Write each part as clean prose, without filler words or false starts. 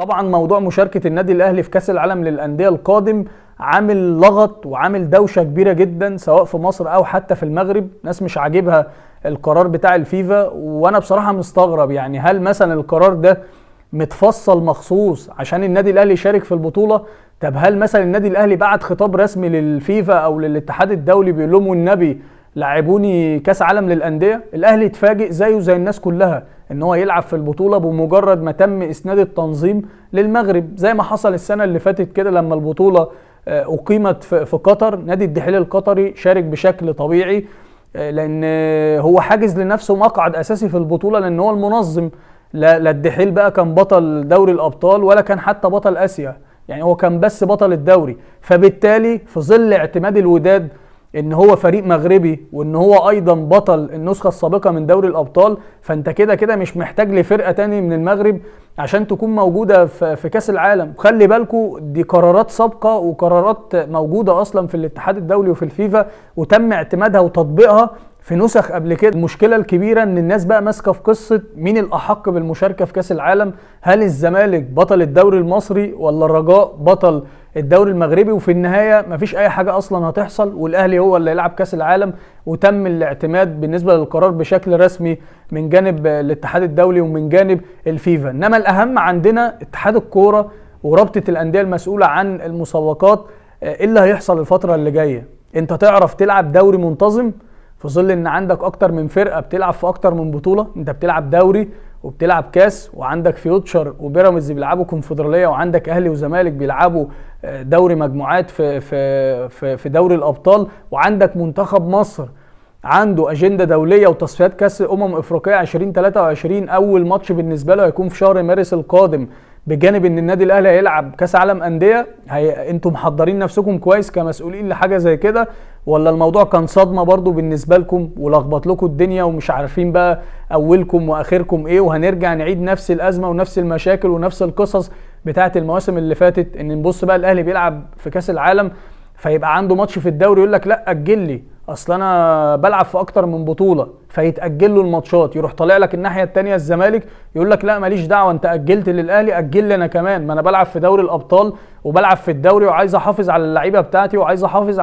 طبعا موضوع مشاركة النادي الاهلي في كاس العالم للاندية القادم عامل لغط وعامل دوشة كبيرة جدا سواء في مصر او حتى في المغرب. ناس مش عاجبها القرار بتاع الفيفا، وانا بصراحة مستغرب. يعني هل مثلا القرار ده متفصل مخصوص عشان النادي الاهلي يشارك في البطولة؟ طب هل مثلا النادي الاهلي بعت خطاب رسمي للفيفا او للاتحاد الدولي بيقول لهم والنبي لعبوني كاس عالم للانديه؟ الاهلي اتفاجئ زيه زي الناس كلها ان هو يلعب في البطوله بمجرد ما تم اسناد التنظيم للمغرب، زي ما حصل السنه اللي فاتت كده لما البطوله اقيمت في قطر. نادي الدحيل القطري شارك بشكل طبيعي لان هو حاجز لنفسه مقعد اساسي في البطوله لان هو المنظم. لا الدحيل بقى كان بطل دوري الابطال ولا كان حتى بطل اسيا، يعني هو كان بس بطل الدوري. فبالتالي في ظل اعتماد الوداد ان هو فريق مغربي وان هو ايضا بطل النسخة السابقة من دوري الابطال، فانت كده كده مش محتاج لفرقة تاني من المغرب عشان تكون موجودة في كاس العالم. خلي بالكو دي قرارات سابقة وقرارات موجودة اصلا في الاتحاد الدولي وفي الفيفا وتم اعتمادها وتطبيقها في نسخ قبل كده. المشكله الكبيره ان الناس بقى ماسكه في قصه مين الاحق بالمشاركه في كاس العالم، هل الزمالك بطل الدوري المصري ولا الرجاء بطل الدوري المغربي؟ وفي النهايه مفيش اي حاجه اصلا هتحصل والاهلي هو اللي يلعب كاس العالم. وتم الاعتماد بالنسبه للقرار بشكل رسمي من جانب الاتحاد الدولي ومن جانب الفيفا. انما الاهم عندنا اتحاد الكوره ورابطه الانديه المسؤوله عن المسابقات. ايه اللي هيحصل الفتره اللي جايه؟ انت تعرف تلعب دوري منتظم في ظل ان عندك اكتر من فرقه بتلعب في اكتر من بطوله؟ انت بتلعب دوري وبتلعب كاس وعندك فيوتشر وبيراميدز بيلعبوا كونفدراليه وعندك اهلي وزمالك بيلعبوا دوري مجموعات في دوري الابطال، وعندك منتخب مصر عنده اجنده دوليه وتصفيات كاس افريقيا 2023. اول ماتش بالنسبه له هيكون في شهر مارس القادم، بجانب ان النادي الاهلي هيلعب كاس عالم انديه. انتم محضرين نفسكم كويس كمسؤولين لحاجه زي كده، ولا الموضوع كان صدمه برضو بالنسبه لكم ولخبط لكم الدنيا ومش عارفين بقى اولكم واخركم ايه، وهنرجع نعيد نفس الازمه ونفس المشاكل ونفس القصص بتاعه المواسم اللي فاتت؟ ان نبص بقى الاهلي بيلعب في كاس العالم فيبقى عنده ماتش في الدوري يقول لك لا اجل لي اصل انا بلعب في اكتر من بطوله، فيتاجل له الماتشات. يروح طالع لك الناحيه الثانيه الزمالك يقول لك لا ماليش دعوه، انت اجلت للاهلي اجل لي انا كمان، ما انا بلعب في دوري الابطال وبلعب في الدوري وعايز احافظ على اللعيبه بتاعتي وعايز احافظ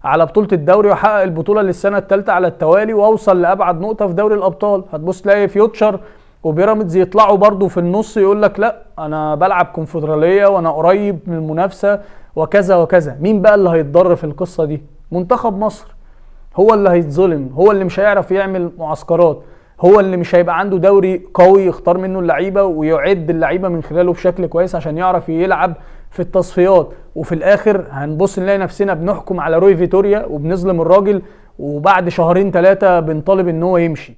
على بطوله الدوري واحقق البطوله للسنه الثالثه على التوالي واوصل لابعد نقطه في دوري الابطال. هتبص تلاقي فيوتشر وبيراميدز يطلعوا برضو في النص يقول لك لا انا بلعب كونفدراليه وانا قريب من المنافسه وكذا وكذا. مين بقى اللي هيتضر في القصه دي؟ منتخب مصر هو اللي هيتظلم، هو اللي مش هيعرف يعمل معسكرات، هو اللي مش هيبقى عنده دوري قوي يختار منه اللعيبه ويعد اللعيبه من خلاله بشكل كويس عشان يعرف يلعب في التصفيات. وفي الاخر هنبص نلاقي نفسنا بنحكم على روي فيتوريا وبنظلم الراجل، وبعد شهرين ثلاثه بنطالب ان هو يمشي.